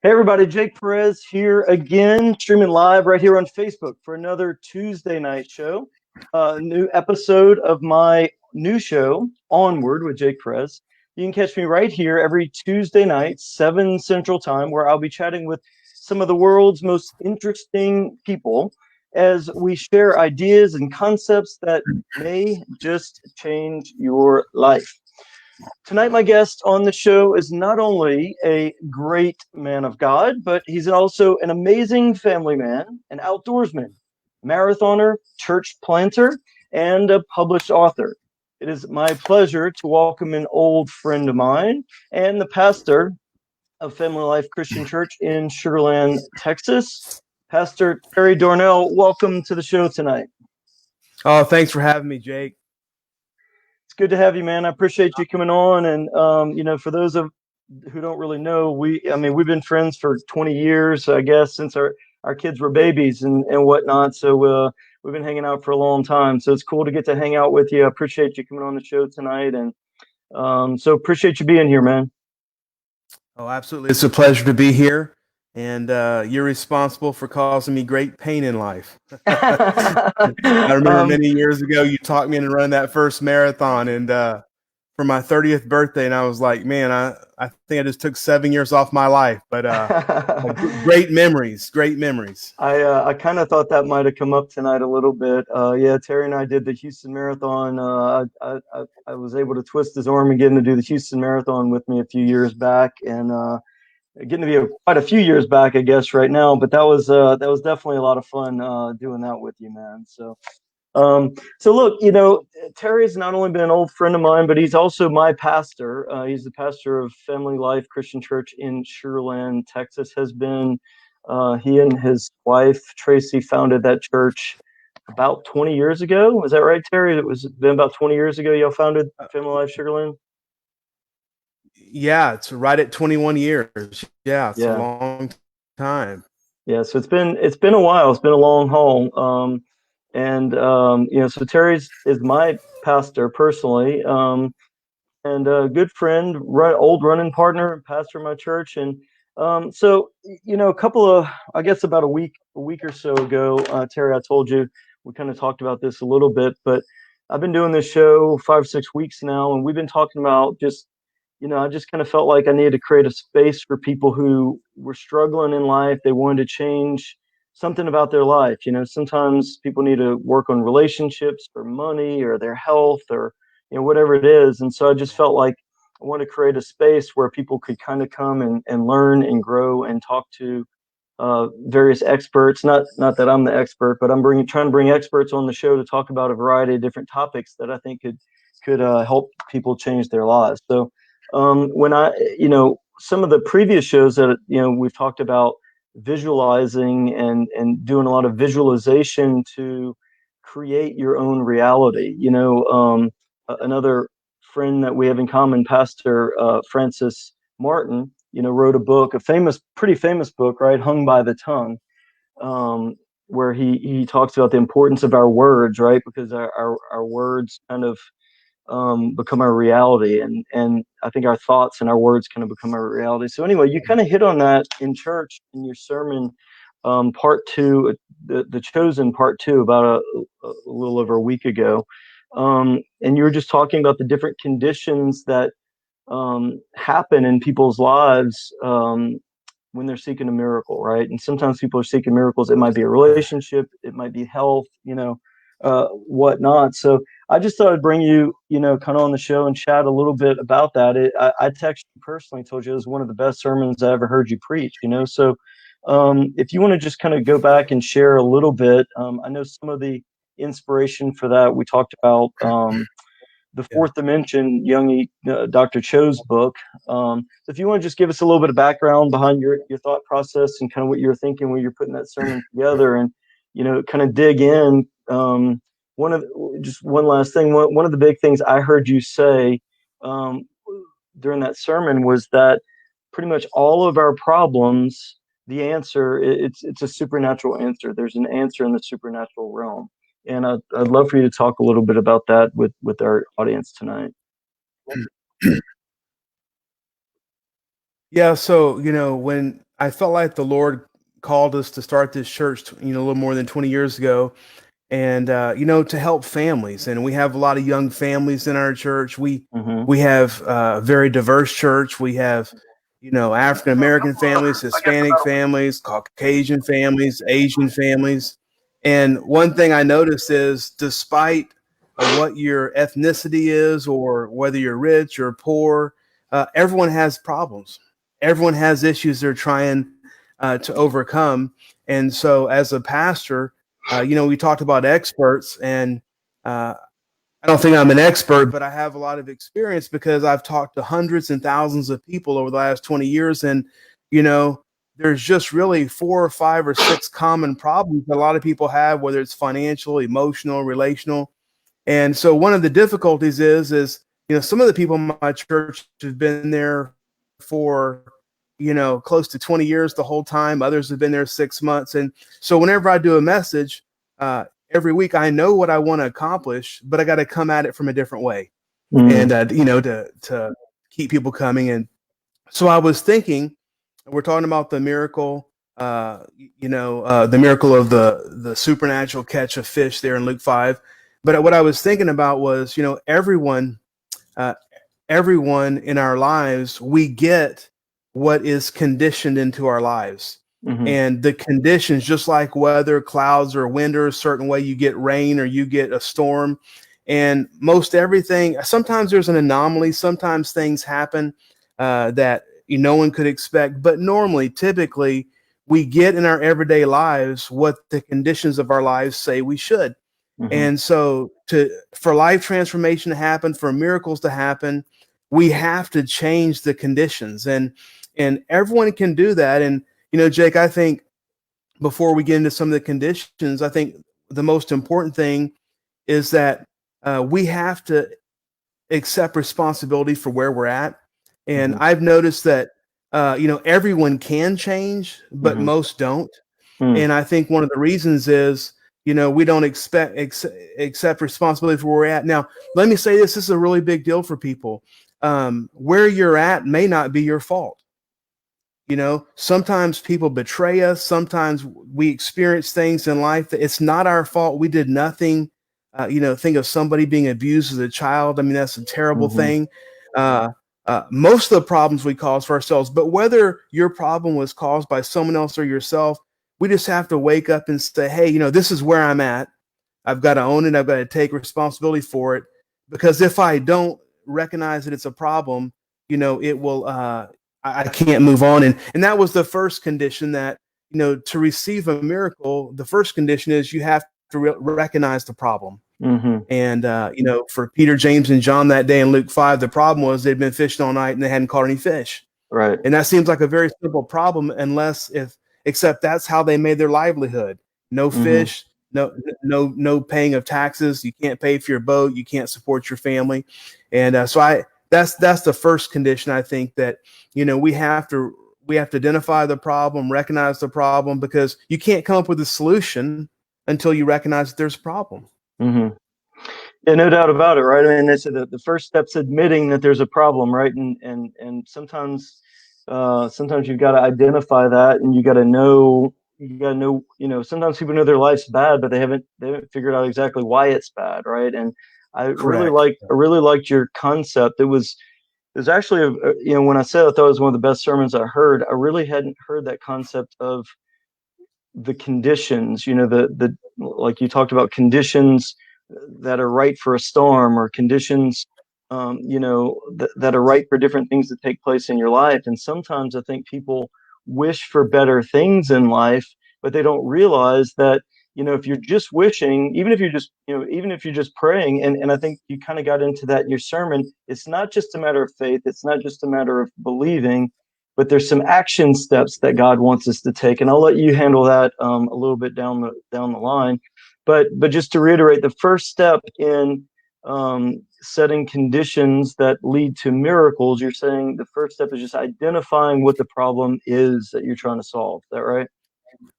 Hey everybody, Jake Perez here again, streaming live right here on Facebook for another Tuesday night show. New episode of my new show, Onward with Jake Perez. You can catch me right here every Tuesday night, 7 Central Time, where I'll be chatting with some of the world's most interesting people as we share ideas and concepts that may just change your life. Tonight, my guest on the show is not only a great man of God, but he's also an amazing family man, an outdoorsman, marathoner, church planter, and a published author. It is my pleasure to welcome an old friend of mine and the pastor of Family Life Christian Church in Sugar Land, Texas, Pastor Terry Darnell. Welcome to the show tonight. Oh, thanks for having me, Jake. It's good to have you, man. I appreciate you coming on. And for those of who don't really know, we've been friends for 20 years, I guess, since our kids were babies and whatnot. So we've been hanging out for a long time. So it's cool to get to hang out with you. I appreciate you coming on the show tonight. And so appreciate you being here, man. Oh, absolutely. It's a pleasure to be here. And you're responsible for causing me great pain in life. I remember many years ago, you talked me into running that first marathon. And for my 30th birthday, and I was like, man, I think I just took 7 years off my life. But great memories. I kind of thought that might have come up tonight a little bit. Yeah, Terry and I did the Houston Marathon. I was able to twist his arm and get him to do the Houston Marathon with me a few years back, and getting to be quite a few years back, I guess, right now. But that was definitely a lot of fun doing that with you, man. So look, Terry's not only been an old friend of mine, but he's also my pastor. He's the pastor of Family Life Christian Church in Sugar Land, Texas. Has been he and his wife Tracy founded that church about 20 years ago. Is that right, Terry? It was been about 20 years ago y'all founded Family Life Sugar Land. Yeah, it's right at 21 years. Yeah, it's a Yeah. long time. Yeah, so it's been a while. It's been a long haul. So Terry's is my pastor personally, and a good friend, old running partner, and pastor of my church. And a couple of, I guess, about a week or so ago, Terry, I told you we kind of talked about this a little bit, but I've been doing this show 5 6 weeks now, and we've been talking about I just kind of felt like I needed to create a space for people who were struggling in life. They wanted to change something about their life. Sometimes people need to work on relationships or money or their health or, whatever it is. And so I just felt like I wanted to create a space where people could kind of come and learn and grow and talk to various experts. Not that I'm the expert, but I'm trying to bring experts on the show to talk about a variety of different topics that I think could help people change their lives. So when some of the previous shows that, we've talked about visualizing and doing a lot of visualization to create your own reality. Another friend that we have in common, Pastor Francis Martin, wrote a book, pretty famous book, right? Hung by the Tongue, where he talks about the importance of our words, right? Because our words kind of become our reality, and I think our thoughts and our words kind of become our reality. So anyway, you kind of hit on that in church in your sermon, part two, the chosen part two, about a little over a week ago, and you were just talking about the different conditions that happen in people's lives when they're seeking a miracle, right? And sometimes people are seeking miracles. It might be a relationship, it might be health, whatnot. So I just thought I'd bring you, kind of on the show and chat a little bit about that. I texted you personally, told you it was one of the best sermons I ever heard you preach, So if you want to just kind of go back and share a little bit, I know some of the inspiration for that we talked about. The Fourth Dimension, Dr. Cho's book. So if you want to just give us a little bit of background behind your thought process and kind of what you're thinking when you're putting that sermon together, and kind of dig in. Just one last thing. One of the big things I heard you say during that sermon was that pretty much all of our problems, the answer, it's a supernatural answer. There's an answer in the supernatural realm. And I'd love for you to talk a little bit about that with our audience tonight. Yeah, so when I felt like the Lord called us to start this church, a little more than 20 years ago, and to help families. And we have a lot of young families in our church. We have a very diverse church. We have African American families, Hispanic families, Caucasian families, Asian families. And one thing I noticed is, despite what your ethnicity is, or whether you're rich or poor, everyone has problems. Everyone has issues they're trying to overcome. And so, as a pastor, we talked about experts, and I don't think I'm an expert, but I have a lot of experience because I've talked to hundreds and thousands of people over the last 20 years. And, there's just really 4 or 5 or 6 common problems that a lot of people have, whether it's financial, emotional, relational. And so one of the difficulties is, some of the people in my church have been there for, close to 20 years the whole time. Others have been there 6 months. And so whenever I do a message, every week, I know what I want to accomplish, but I got to come at it from a different way, and to keep people coming. And so I was thinking, we're talking about the miracle, the miracle of the supernatural catch of fish there in Luke 5. But what I was thinking about was, everyone in our lives, we get what is conditioned into our lives. Mm-hmm. And the conditions, just like weather, clouds or wind are a certain way, you get rain or you get a storm. And most everything, sometimes there's an anomaly. Sometimes things happen that no one could expect. But normally, typically, we get in our everyday lives what the conditions of our lives say we should. Mm-hmm. And so for life transformation to happen, for miracles to happen, we have to change the conditions. And everyone can do that. And Jake, I think before we get into some of the conditions, I think the most important thing is that we have to accept responsibility for where we're at. And mm-hmm. I've noticed that, everyone can change, but mm-hmm. most don't. Mm-hmm. And I think one of the reasons is, we don't accept responsibility for where we're at. Now, let me say this is a really big deal for people. Where you're at may not be your fault. Sometimes people betray us. Sometimes we experience things in life that it's not our fault. We did nothing. Think of somebody being abused as a child. I mean, that's a terrible mm-hmm. thing. Most of the problems we cause for ourselves, but whether your problem was caused by someone else or yourself, we just have to wake up and say, hey, this is where I'm at. I've got to own it. I've got to take responsibility for it, because if I don't recognize that it's a problem, it will, I can't move on. And that was the first condition, that, to receive a miracle, the first condition is you have to recognize the problem. Mm-hmm. And, for Peter, James, and John that day in Luke 5, the problem was they'd been fishing all night and they hadn't caught any fish. Right. And that seems like a very simple problem, except that's how they made their livelihood. No mm-hmm. fish, no paying of taxes. You can't pay for your boat. You can't support your family. And that's the first condition. I think that, we have to identify the problem, recognize the problem, because you can't come up with a solution until you recognize that there's a problem. Mm-hmm. Yeah, no doubt about it, right? I mean, the first step's admitting that there's a problem, right? And sometimes you've got to identify that, and you got to know. Sometimes people know their life's bad, but they haven't figured out exactly why it's bad, right? And I Correct. really liked your concept. It was actually when I said I thought it was one of the best sermons I heard, I really hadn't heard that concept of the conditions, the like you talked about, conditions that are right for a storm, or conditions, that are right for different things to take place in your life. And sometimes I think people wish for better things in life, but they don't realize that, if you're just wishing, even if you're just praying, and I think you kind of got into that in your sermon, it's not just a matter of faith. It's not just a matter of believing, but there's some action steps that God wants us to take. And I'll let you handle that a little bit down the line. But just to reiterate, the first step in setting conditions that lead to miracles, you're saying the first step is just identifying what the problem is that you're trying to solve. Is that right?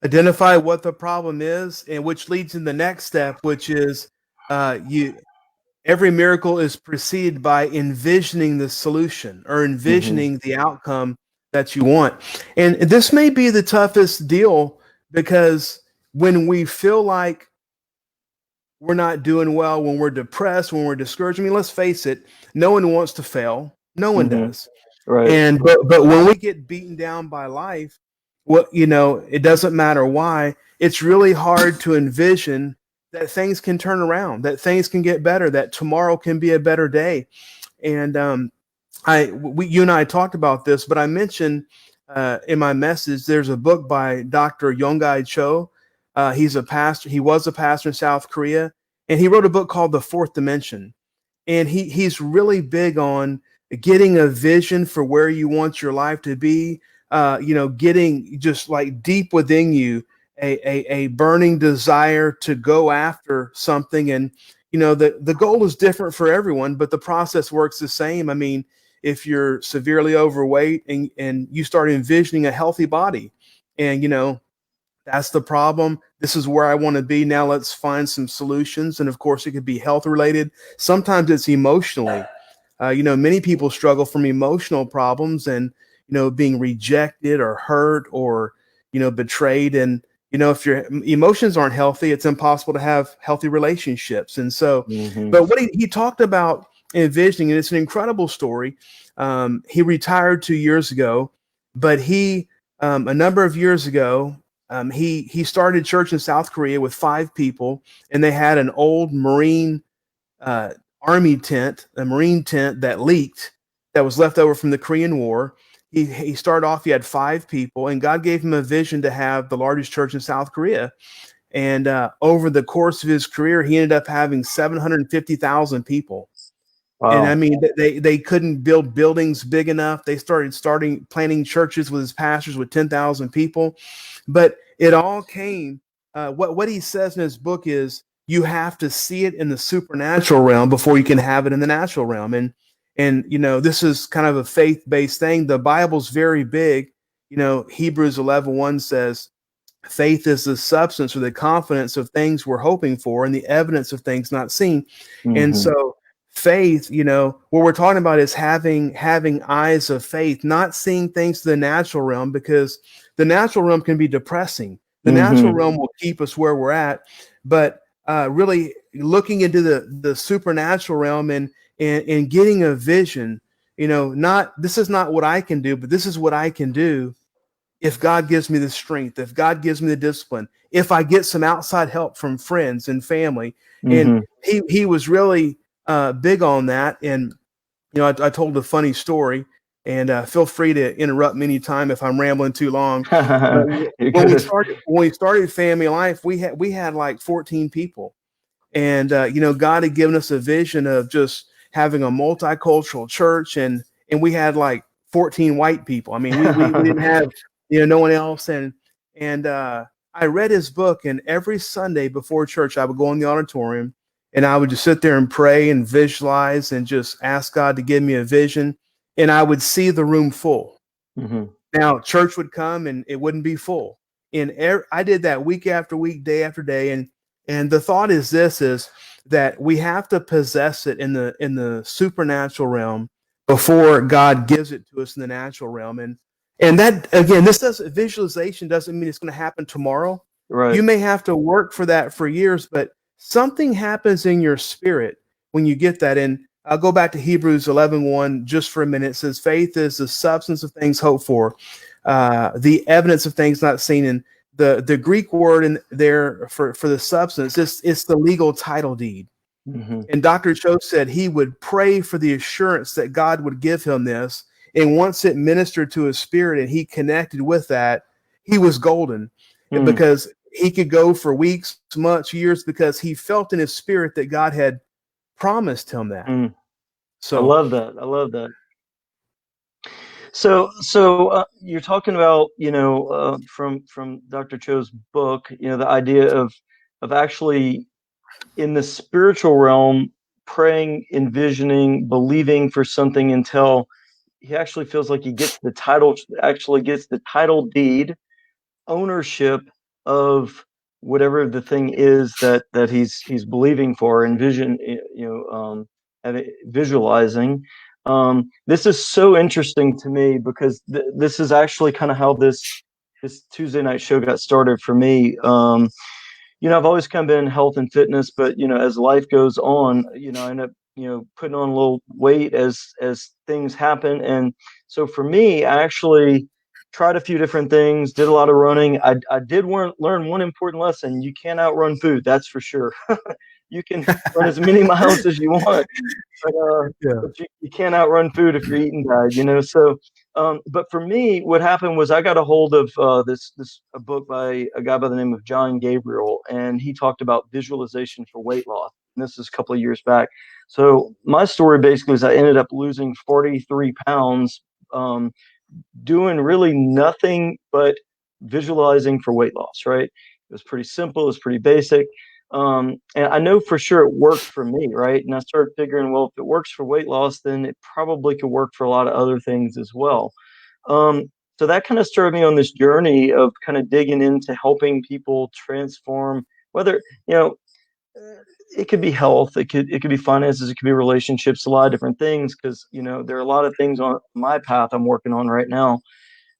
Identify what the problem is, and which leads in the next step, which is every miracle is preceded by envisioning the solution, or envisioning mm-hmm. the outcome that you want. And this may be the toughest deal because when we feel like we're not doing well, when we're depressed, when we're discouraged, I mean, let's face it, no one wants to fail. No one Mm-hmm. does. Right. And but when we get beaten down by life, it doesn't matter why. It's really hard to envision that things can turn around, that things can get better, that tomorrow can be a better day. And you and I talked about this, but I mentioned in my message, there's a book by Dr. Yonggai Cho. He's a pastor. He was a pastor in South Korea, and he wrote a book called The Fourth Dimension. And he's really big on getting a vision for where you want your life to be. Getting just like deep within you a burning desire to go after something. And the goal is different for everyone, but the process works the same. I mean, if you're severely overweight and you start envisioning a healthy body, and that's the problem. This is where I want to be. Now let's find some solutions. And of course, it could be health related. Sometimes it's emotionally. Many people struggle from emotional problems and, being rejected or hurt or, betrayed. And, if your emotions aren't healthy, it's impossible to have healthy relationships. And so, Mm-hmm. but what he talked about envisioning, and it's an incredible story. He retired 2 years ago, but a number of years ago, he started church in South Korea with 5 people, and they had an old Marine army tent, a Marine tent that leaked, that was left over from the Korean War. He started off, he had 5 people, and God gave him a vision to have the largest church in South Korea. And over the course of his career, he ended up having 750,000 people. And I Wow. mean, they couldn't build buildings big enough. They starting planning churches with his pastors with 10,000 people. But it all came, what he says in his book is you have to see it in the supernatural realm before you can have it in the natural realm. And this is kind of a faith-based thing. The Bible's very big. Hebrews 11:1 says, faith is the substance or the confidence of things we're hoping for and the evidence of things not seen. And Mm-hmm. so faith, what we're talking about is having eyes of faith, not seeing things to the natural realm, because the natural realm can be depressing. The natural Mm-hmm. realm will keep us where we're at, but really looking into the supernatural realm and getting a vision, not, this is not what I can do, but this is what I can do if God gives me the strength, if God gives me the discipline, if I get some outside help from friends and family. And Mm-hmm. he was really big on that. And I told a funny story, and feel free to interrupt me anytime if I'm rambling too long. But You're when we good. started Family Life, we had like 14 people, and God had given us a vision of just having a multicultural church, and we had like 14 white people. I mean, we didn't have no one else. And I read his book, and every Sunday before church I would go in the auditorium, and I would just sit there and pray and visualize and just ask God to give me a vision, and I would see the room full. Mm-hmm. Now church would come and it wouldn't be full. And I did that week after week, day after day. And the thought is that we have to possess it in the supernatural realm before God gives it to us in the natural realm. And that, again, visualization doesn't mean it's going to happen tomorrow. Right. You may have to work for that for years, but something happens in your spirit when you get that. And I'll go back to Hebrews 11:1 just for a minute. It says, faith is the substance of things hoped for, the evidence of things not seen. And the Greek word in there for the substance, it's the legal title deed. Mm-hmm. And Dr. Cho said he would pray for the assurance that God would give him this. And once it ministered to his spirit and he connected with that, he was golden, Mm. because he could go for weeks, months, years, because he felt in his spirit that God had promised him that. Mm. I So love that. I love that. So you're talking about, from Dr. Cho's book, the idea of actually in the spiritual realm, praying, envisioning, believing for something until he actually feels like he gets the title, actually gets the title deed, ownership of whatever the thing is that he's believing for, and visualizing. This is so interesting to me because this is actually kind of how this Tuesday night show got started for me. I've always kind of been in health and fitness, but as life goes on, I end up, putting on a little weight as things happen. And so for me, I actually tried a few different things, did a lot of running. I did learn one important lesson. You can't outrun food, that's for sure. You can run as many miles as you want, but Yeah. you can't outrun food if you're eating bad. So, but for me, what happened was I got a hold of a book by a guy by the name of John Gabriel, and he talked about visualization for weight loss. And this is a couple of years back. So my story basically is I ended up losing 43 pounds, doing really nothing but visualizing for weight loss. Right? It was pretty simple. It was pretty basic. And I know for sure it worked for me, right? And I started figuring, well, if it works for weight loss, then it probably could work for a lot of other things as well. So that kind of started me on this journey of kind of digging into helping people transform, whether, it could be health, it could be finances, it could be relationships, a lot of different things, because, there are a lot of things on my path I'm working on right now.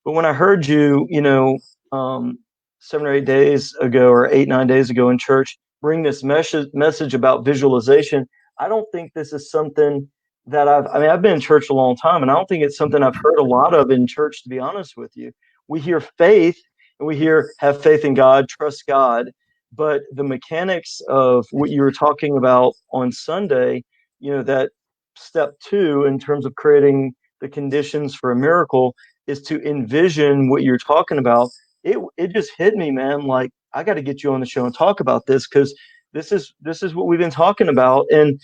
But when I heard you, 7 or 8 days ago, or 8, 9 days ago in church, bring this message about visualization, I don't think this is something that I've been in church a long time, and I don't think it's something I've heard a lot of in church, to be honest with you. We hear faith, and we hear have faith in God, trust God, but the mechanics of what you were talking about on Sunday, that step 2 in terms of creating the conditions for a miracle is to envision what you're talking about. It just hit me, man. Like, I got to get you on the show and talk about this, because this is what we've been talking about, and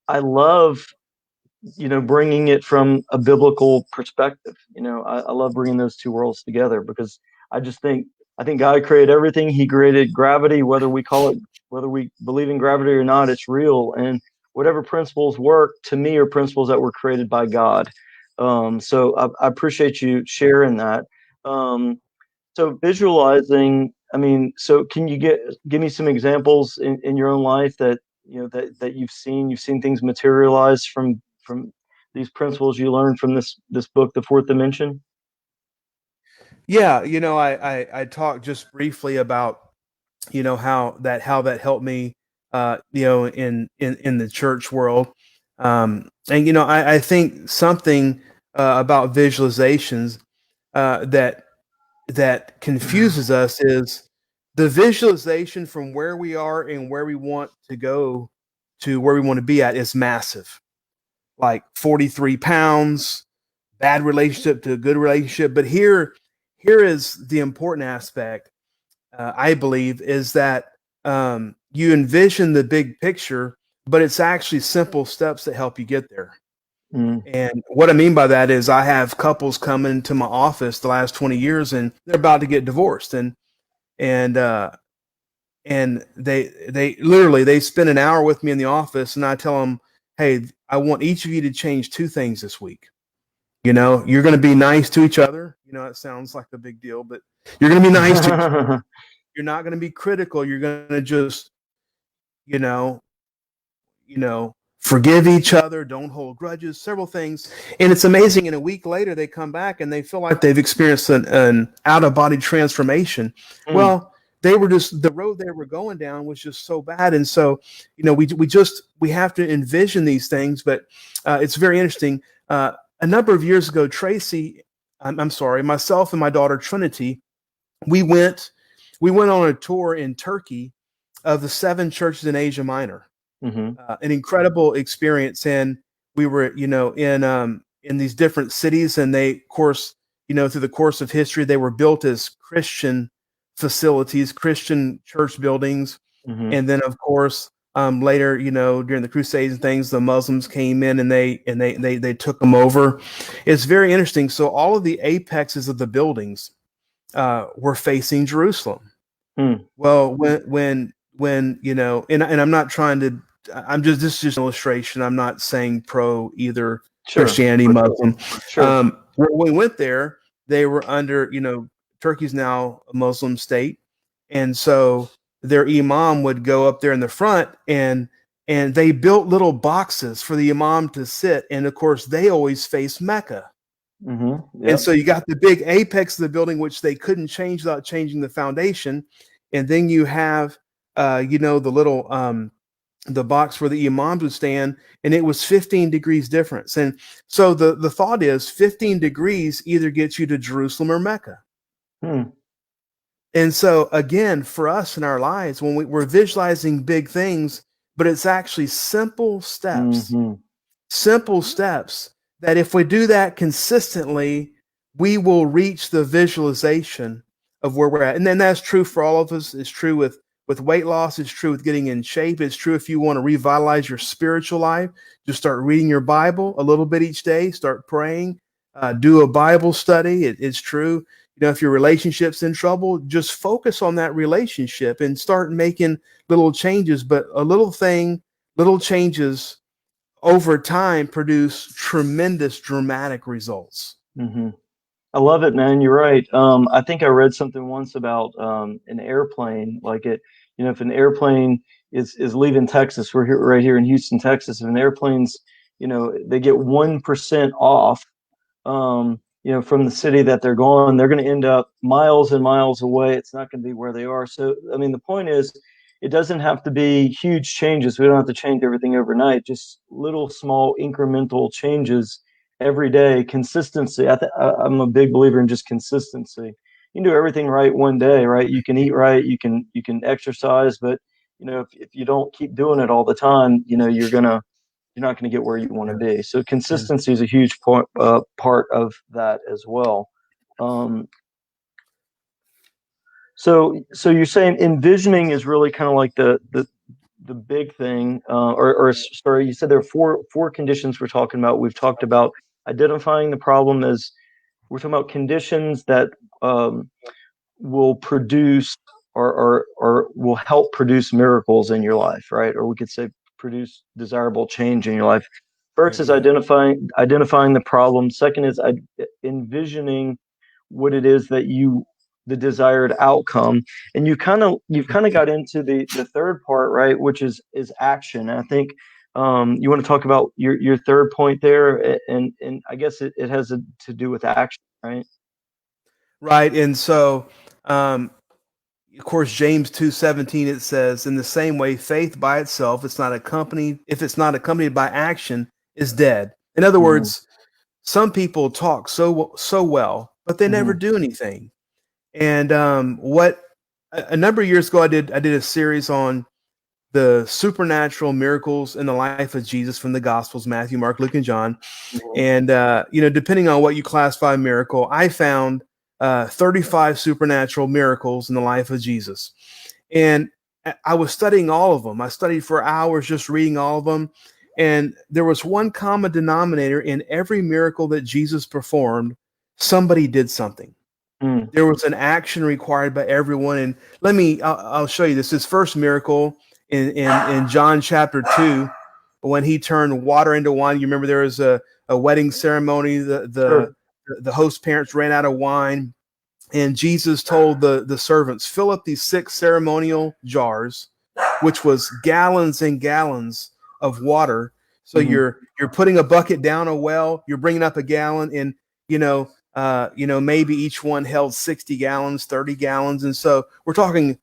I love bringing it from a biblical perspective. I love bringing those two worlds together, because I think God created everything. He created gravity, whether we believe in gravity or not, it's real. And whatever principles work, to me, are principles that were created by God. So I appreciate you sharing that. So visualizing, so can you give me some examples in your own life that that you've seen things materialize from these principles you learned from this book, The Fourth Dimension? Yeah, I talked just briefly about, how that helped me, in the church world. And I think something about visualizations that confuses us is the visualization from where we are and where we want to go to where we want to be at is massive. Like 43 pounds, bad relationship to a good relationship. But here is the important aspect, I believe, is that you envision the big picture, but it's actually simple steps that help you get there. Mm. And what I mean by that is I have couples coming to my office the last 20 years, and they're about to get divorced, and they literally they spend an hour with me in the office, and I tell them, hey, I want each of you to change 2 things this week. You're going to be nice to each other. It sounds like a big deal, but you're going to be nice to each other. You're not going to be critical. You're going to just, you know, forgive each other, don't hold grudges, several things. And it's amazing. And a week later, they come back and they feel like they've experienced an out of body transformation. Mm. Well, the road they were going down was just so bad. And so, we have to envision these things, but it's very interesting. A number of years ago, Tracy, I'm sorry, myself and my daughter Trinity, we went on a tour in Turkey of the 7 churches in Asia Minor. Mm-hmm. An incredible experience, and we were, in these different cities, and they, of course, through the course of history, they were built as Christian facilities, Christian church buildings, Mm-hmm. and then, of course, later, during the Crusades and things, the Muslims came in and they took them over. It's very interesting. So all of the apexes of the buildings were facing Jerusalem. Mm. Well, when and I'm not trying to. This is just an illustration. I'm not saying pro either Sure. Christianity, Muslim. Sure. When we went there, they were under, Turkey's now a Muslim state, and so their imam would go up there in the front, and and they built little boxes for the imam to sit. And of course, they always face Mecca. Mm-hmm. And Yep. so you got the big apex of the building, which they couldn't change without changing the foundation. And then you have, the little, the box where the imams would stand, and it was 15 degrees difference. And so the thought is 15 degrees either gets you to Jerusalem or Mecca. Hmm. And so again, for us in our lives, when we're visualizing big things, but it's actually simple steps that if we do that consistently, we will reach the visualization of where we're at. And then that's true for all of us. It's true with weight loss. It's true with getting in shape. It's true if you want to revitalize your spiritual life. Just start reading your Bible a little bit each day. Start praying. Do a Bible study. It's true. If your relationship's in trouble, just focus on that relationship and start making little changes. But little changes over time produce tremendous, dramatic results. Mm-hmm. I love it, man. You're right. I think I read something once about an airplane. Like if an airplane is leaving Texas, we're here right here in Houston, Texas. If an airplane's, they get 1% off, from the city that they're going, they're going to end up miles and miles away. It's not going to be where they are. So, I mean, the point is, it doesn't have to be huge changes. We don't have to change everything overnight. Just little, small, incremental changes every day. Consistency. I'm a big believer in just consistency. You can do everything right one day, right? You can eat right. You can exercise, but if you don't keep doing it all the time, you're not going to get where you want to be. So consistency is a huge part of that as well. So you're saying envisioning is really kind of like the big thing, or sorry, you said there are four conditions we're talking about. We've talked about identifying the problem as we're talking about conditions that will produce or will help produce miracles in your life, right? Or we could say produce desirable change in your life. First is identifying the problem. Second is envisioning what it is that the desired outcome. And you've kind of got into the third part, right, which is action. And I think you want to talk about your third point there, and I guess it has to do with action, right? Right. And so, of course, James 2:17, it says, in the same way, faith by itself, if it's not accompanied by action, is dead. In other Mm-hmm. words, some people talk so well, but they never Mm-hmm. do anything. And what a number of years ago, I did a series on the supernatural miracles in the life of Jesus from the Gospels, Matthew, Mark, Luke, and John. And depending on what you classify miracle, I found 35 supernatural miracles in the life of Jesus. And I was studying all of them. I studied for hours just reading all of them. And there was one common denominator in every miracle that Jesus performed. Somebody did something. Mm. There was an action required by everyone. And I'll show you this. His first miracle in John chapter 2, when he turned water into wine. You remember there was a wedding ceremony. Sure. The host parents ran out of wine, and Jesus told the servants, fill up these 6 ceremonial jars, which was gallons and gallons of water. So Mm-hmm. you're putting a bucket down a well, you're bringing up a gallon, and maybe each one held 60 gallons, 30 gallons, and so we're talking,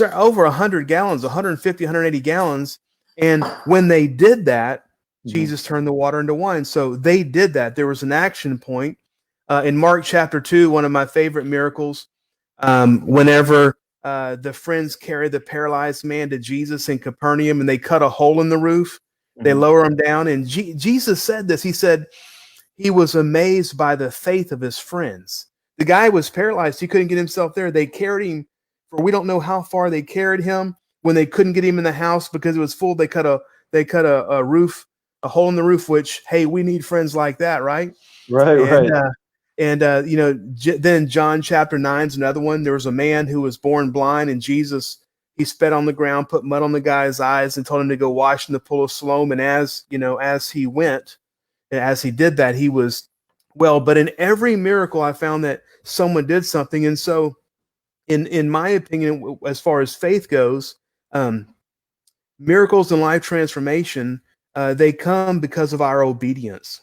over 100 gallons, 150, 180 gallons. And when they did that, Jesus turned the water into wine. So they did that. There was an action point. In Mark chapter 2, one of my favorite miracles, whenever the friends carried the paralyzed man to Jesus in Capernaum and they cut a hole in the roof, they lower him down. And Jesus said this. He said he was amazed by the faith of his friends. The guy was paralyzed. He couldn't get himself there. They carried him for we don't know how far they carried him. When they couldn't get him in the house because it was full, they cut a roof, a hole in the roof, which, hey, we need friends like that, right? Right. Then John chapter 9 is another one. There was a man who was born blind, and Jesus, he spit on the ground, put mud on the guy's eyes, and told him to go wash in the pool of Siloam. And as he went, as he did that, he was well. But in every miracle, I found that someone did something. And so in my opinion, as far as faith goes, miracles and life transformation, they come because of our obedience.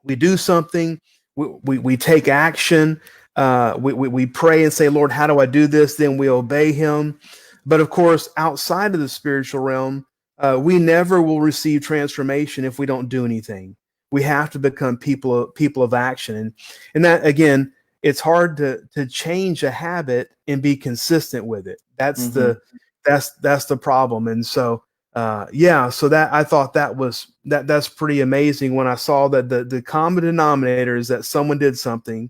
We do something, we take action, we pray and say, Lord, how do I do this? Then we obey him. But of course, outside of the spiritual realm, we never will receive transformation if we don't do anything. We have to become people of action. And that, again, it's hard to change a habit and be consistent with it. That's the problem. And so so that I thought that's pretty amazing when I saw that the common denominator is that someone did something,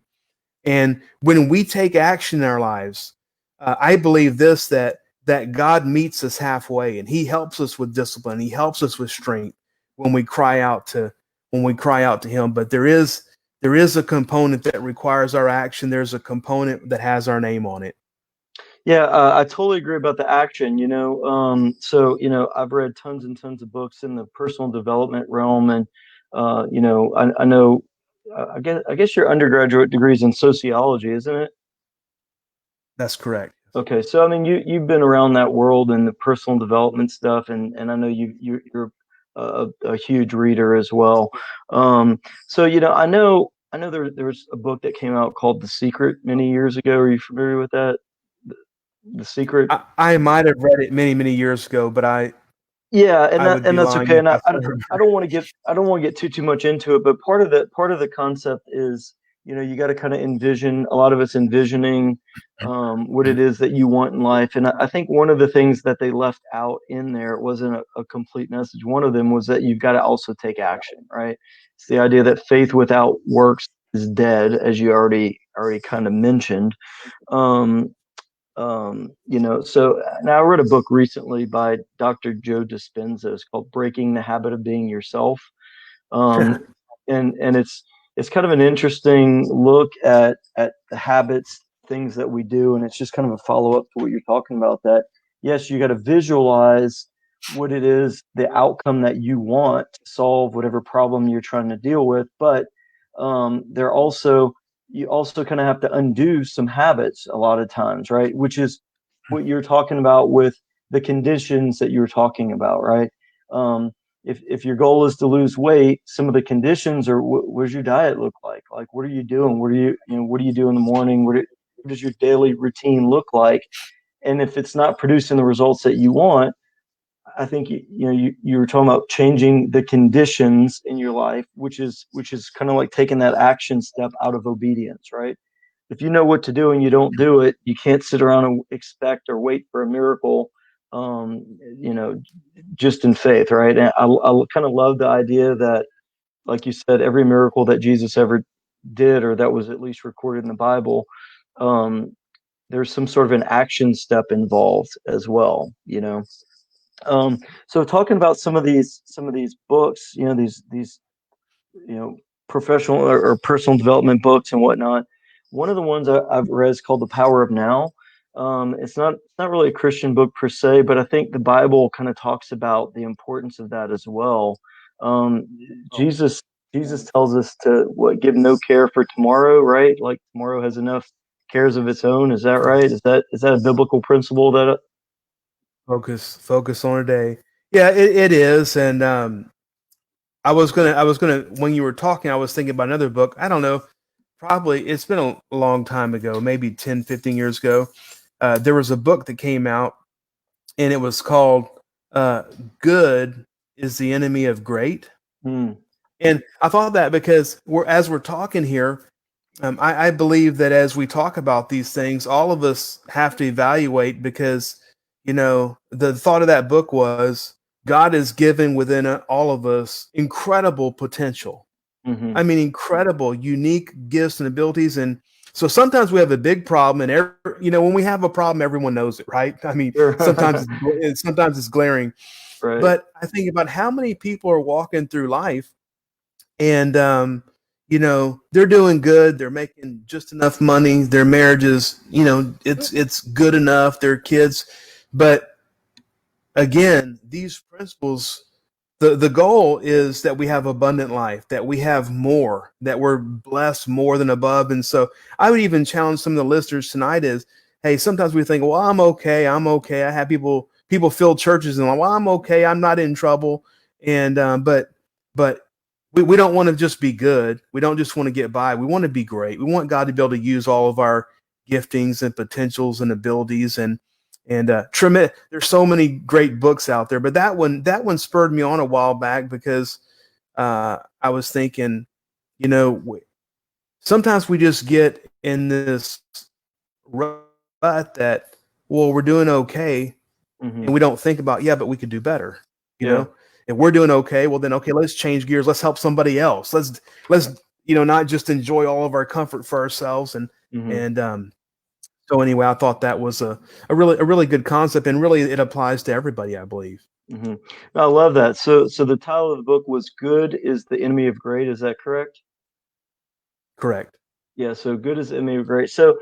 and when we take action in our lives, I believe this, that God meets us halfway, and He helps us with discipline. He helps us with strength when we cry out to Him. But there is a component that requires our action. There's a component that has our name on it. Yeah, I totally agree about the action. So I've read tons and tons of books in the personal development realm, and I know. I guess your undergraduate degree is in sociology, isn't it? That's correct. Okay, so I mean, you've been around that world and the personal development stuff, and I know you're a huge reader as well. So I know there's a book that came out called The Secret many years ago. Are you familiar with that? The Secret. I might have read it many years ago, but Yeah, and I would be that's lying okay. if And I, I I said I remember. I don't want to get too much into it, but part of the concept is, you got to kind of envision. A lot of it's envisioning what it is that you want in life. And I think one of the things that they left out in there, it wasn't a complete message. One of them was that you've got to also take action, right? It's the idea that faith without works is dead, as you already kind of mentioned. Um, so now I read a book recently by Dr. Joe Dispenza. It's called Breaking the Habit of Being Yourself. Um, and it's kind of an interesting look at the habits, things that we do, and it's just kind of a follow up to what you're talking about. That yes, you got to visualize what it is, the outcome that you want to solve whatever problem you're trying to deal with, but they're also you also kind of have to undo some habits a lot of times, right? Which is what you're talking about with the conditions that you're talking about, right? If your goal is to lose weight, some of the conditions are what does your diet look like? Like, what are you doing? What do you do in the morning? What does your daily routine look like? And if it's not producing the results that you want, I think you were talking about changing the conditions in your life, which is kind of like taking that action step out of obedience, right? If you know what to do and you don't do it, you can't sit around and expect or wait for a miracle, um, you know, just in faith, right? And I kind of love the idea that, like you said, every miracle that Jesus ever did, or that was at least recorded in the Bible, um, there's some sort of an action step involved as well. So talking about some of these books, these you know professional or personal development books and whatnot. One of the ones I've read is called The Power of Now. It's not really a Christian book per se, but I think the Bible kind of talks about the importance of that as well. Um, Oh, Jesus tells us to give no care for tomorrow, right? Like tomorrow has enough cares of its own. Is that right? Is that a biblical principle that? focus on a day. Yeah, it is. And I was gonna when you were talking, I was thinking about another book. I don't know, probably it's been a long time ago, maybe 10, 15 years ago. There was a book that came out, and it was called uh, "Good is the Enemy of Great." Hmm. And I thought that because as we're talking here, I believe that as we talk about these things, all of us have to evaluate, because the thought of that book was God is given within all of us incredible potential. Hmm. I mean, incredible, unique gifts and abilities. And so sometimes we have a big problem, and when we have a problem, everyone knows it, right? I mean, Sure. sometimes it's glaring. Right. But I think about how many people are walking through life, and they're doing good, they're making just enough money, their marriages, it's good enough, their kids. But again, these principles, the goal is that we have abundant life, that we have more, that we're blessed more than above. And so I would even challenge some of the listeners tonight is, hey, sometimes we think, well, I'm okay, I have people people fill churches and like, well, I'm okay, I'm not in trouble, and but we don't want to just be good. We don't just want to get by. We want to be great. We want God to be able to use all of our giftings and potentials and abilities and there's so many great books out there, but that one spurred me on a while back because I was thinking, sometimes we just get in this rut that, well, we're doing okay, and we don't think about, yeah, but we could do better. If we're doing okay, well then, okay, let's change gears. Let's help somebody else. Let's not just enjoy all of our comfort for ourselves. And so anyway, I thought that was a really good concept, and really it applies to everybody, I believe. I love that. So the title of the book was "Good is the Enemy of Great." Is that correct? Correct. Yeah. So good is the enemy of great. So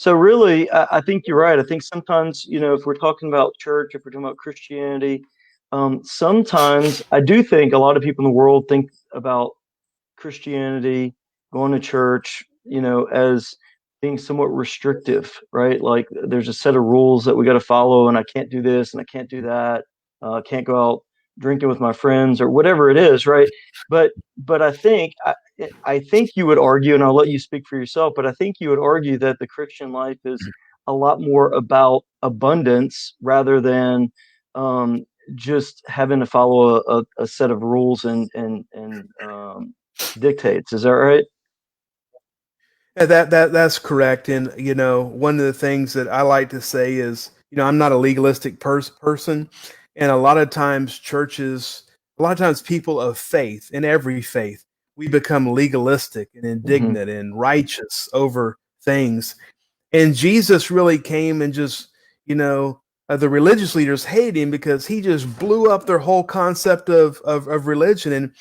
really, I think you're right. I think sometimes, if we're talking about church, if we're talking about Christianity, sometimes I do think a lot of people in the world think about Christianity, going to church, as being somewhat restrictive, right? Like there's a set of rules that we got to follow, and I can't do this and I can't do that. I can't go out drinking with my friends or whatever it is, right? But I think you would argue, and I'll let you speak for yourself, but I think you would argue that the Christian life is a lot more about abundance rather than just having to follow a set of rules and dictates. Is that right? Yeah, that's correct. And one of the things that I like to say is, I'm not a legalistic person, and a lot of times people of faith, in every faith, we become legalistic and indignant and righteous over things. And Jesus really came and just, the religious leaders hated him because he just blew up their whole concept of religion. And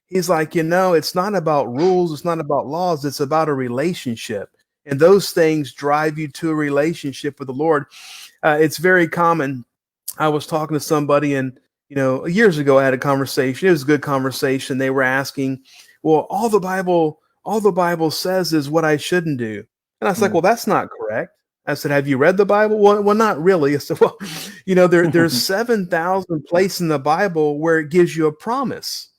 he's like, it's not about rules, it's not about laws, it's about a relationship. And those things drive you to a relationship with the Lord. It's very common. I was talking to somebody, and years ago I had a conversation. It was a good conversation. They were asking, well, all the Bible says is what I shouldn't do. And I was like, well, that's not correct. I said, have you read the Bible? Well, not really. I said, well, there's 7,000 places in the Bible where it gives you a promise.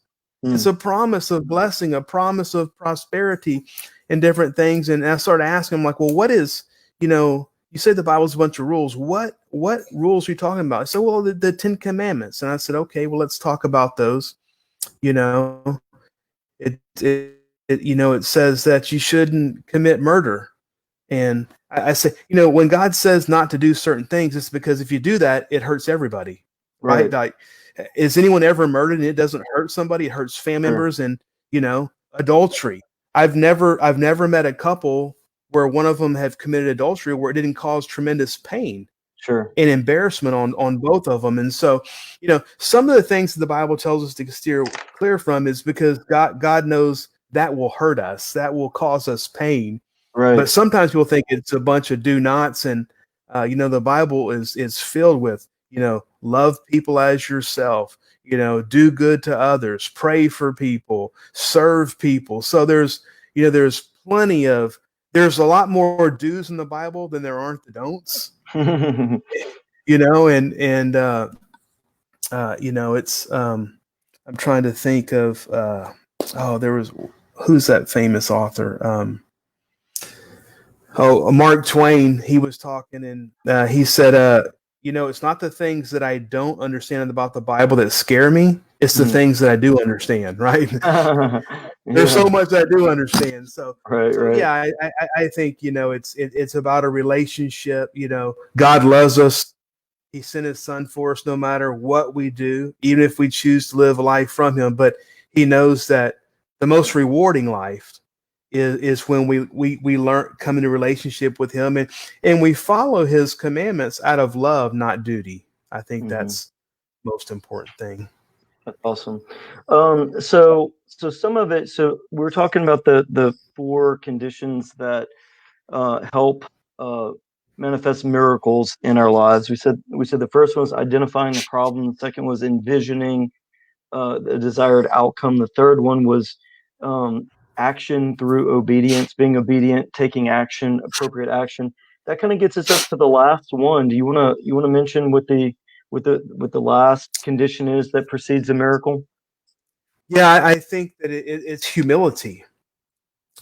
It's a promise of blessing, a promise of prosperity and different things. And I started asking him, like, well, what is, you say the Bible's a bunch of rules. What rules are you talking about? I said, well, the 10 Commandments. And I said, okay, well, let's talk about those. It says that you shouldn't commit murder. And I say, when God says not to do certain things, it's because if you do that, it hurts everybody, right? Like, is anyone ever murdered and it doesn't hurt somebody? It hurts family members. And adultery. I've never met a couple where one of them have committed adultery where it didn't cause tremendous pain and embarrassment on both of them. And so, some of the things that the Bible tells us to steer clear from is because God knows that will hurt us, that will cause us pain. Right. But sometimes people think it's a bunch of do nots, and the Bible is filled with, love people as yourself, do good to others, pray for people, serve people. So there's there's a lot more do's in the Bible than there aren't the don'ts. And it's I'm trying to think of who's that famous author? Mark Twain. He was talking, and he said, it's not the things that I don't understand about the Bible that scare me. It's the things that I do understand, right? There's so much that I do understand. So yeah, I think, it's about a relationship. God loves us. He sent his son for us no matter what we do, even if we choose to live a life from him. But he knows that the most rewarding life is when we learn, come into relationship with him, and we follow his commandments out of love, not duty. I think that's the most important thing. That's awesome. So some of it. So we're talking about the 4 conditions that help manifest miracles in our lives. We said the first one was identifying the problem. The second was envisioning the desired outcome. The third one was action through obedience, being obedient, taking action, appropriate action. That kind of gets us up to the last one. Do you want to mention what the what the last condition is that precedes a miracle? Yeah, I think that it's humility.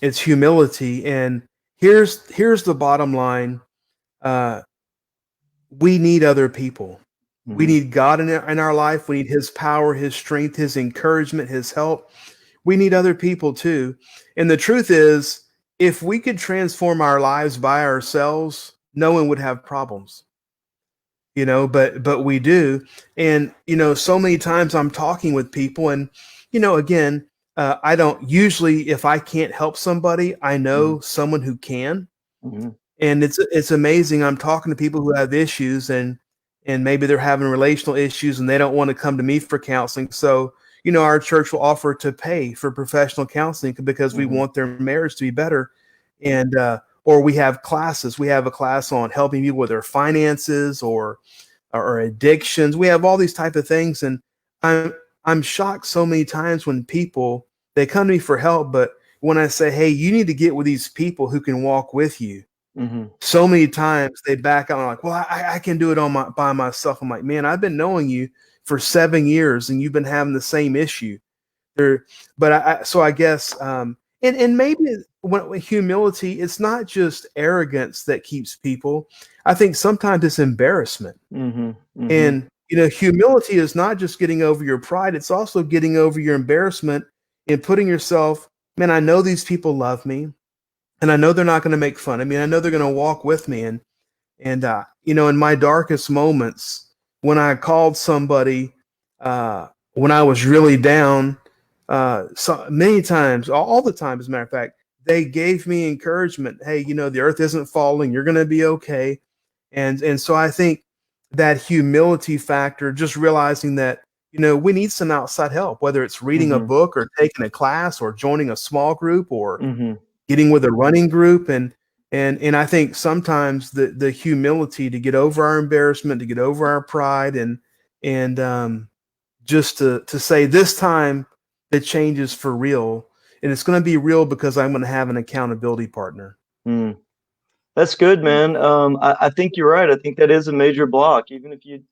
It's humility, and here's the bottom line: uh, we need other people. We Mm-hmm. need God in our life. We need His power, His strength, His encouragement, His help. We need other people too. And the truth is, if we could transform our lives by ourselves, no one would have problems. But we do. And so many times I'm talking with people, and again, I don't usually, if I can't help somebody, I know someone who can. Mm-hmm. And it's amazing. I'm talking to people who have issues, and maybe they're having relational issues and they don't want to come to me for counseling. So our church will offer to pay for professional counseling because we Mm-hmm. want their marriage to be better. And or we have classes. We have a class on helping people with their finances or addictions. We have all these type of things, and I'm shocked so many times when people, they come to me for help, but when I say, hey, you need to get with these people who can walk with you, Mm-hmm. so many times they back out and like, well, I can do it by myself. I'm like, man, I've been knowing you for 7 years and you've been having the same issue there. But so I guess, and maybe when humility, it's not just arrogance that keeps people. I think sometimes it's embarrassment. Mm-hmm. Mm-hmm. And humility is not just getting over your pride, it's also getting over your embarrassment and putting yourself, man, I know these people love me and I know they're not going to make fun of me. I know they're going to walk with me. And in my darkest moments, when I called somebody, when I was really down, so many times, all the time, as a matter of fact, they gave me encouragement. Hey, the earth isn't falling. You're going to be okay. And so I think that humility factor, just realizing that, we need some outside help, whether it's reading a Mm-hmm. book or taking a class or joining a small group or Mm-hmm. getting with a running group. And I think sometimes the humility to get over our embarrassment, to get over our pride, and just to say this time the change is for real, and it's going to be real because I'm going to have an accountability partner. Mm. That's good, man. I think you're right. I think that is a major block. Even if you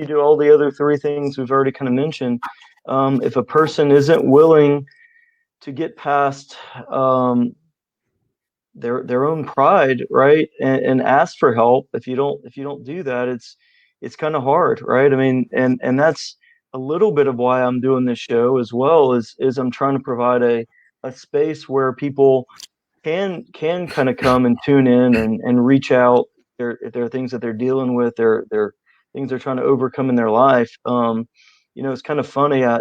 do all the other three things we've already kind of mentioned, if a person isn't willing to get past their own pride, right, and ask for help, if you don't do that, it's kind of hard, right? I mean, and that's a little bit of why I'm doing this show as well, is I'm trying to provide a space where people can kind of come and tune in and reach out if there are things that they're dealing with, they're things they're trying to overcome in their life. It's kind of funny. I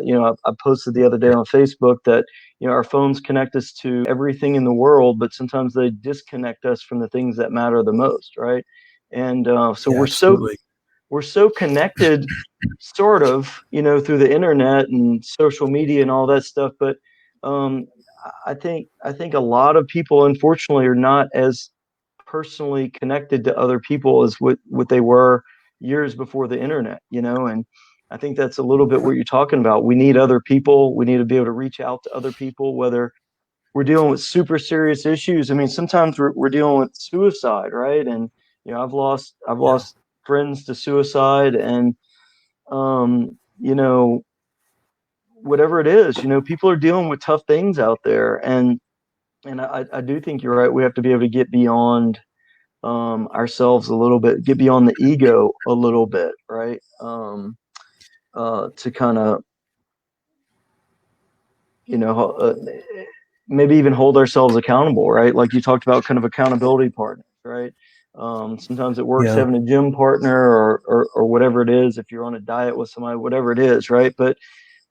posted the other day on Facebook that our phones connect us to everything in the world, but sometimes they disconnect us from the things that matter the most, right? And so Yeah, absolutely. we're so connected, sort of, through the internet and social media and all that stuff. But um, I think a lot of people, unfortunately, are not as personally connected to other people as what they were years before the internet, and I think that's a little bit what you're talking about. We need other people. We need to be able to reach out to other people, whether we're dealing with super serious issues. I mean, sometimes we're dealing with suicide, right? And I've Yeah. lost friends to suicide, and you know, whatever it is, people are dealing with tough things out there, and I do think you're right. We have to be able to get beyond ourselves a little bit, get beyond the ego a little bit, right? To kind of, you know, uh, maybe even hold ourselves accountable, right? Like you talked about, kind of accountability partners, right? Sometimes it works Yeah. having a gym partner or whatever it is. If you're on a diet with somebody, whatever it is, right? But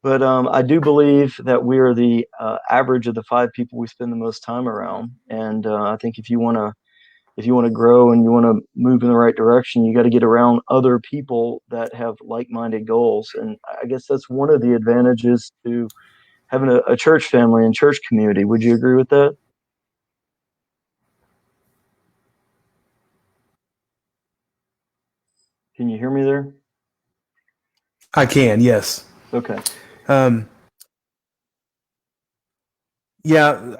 I do believe that we are the average of the five people we spend the most time around, and I think if you want to grow and you want to move in the right direction, you got to get around other people that have like-minded goals. And I guess that's one of the advantages to having a church family and church community. Would you agree with that? Can you hear me there? I can, yes. Okay. Um, yeah,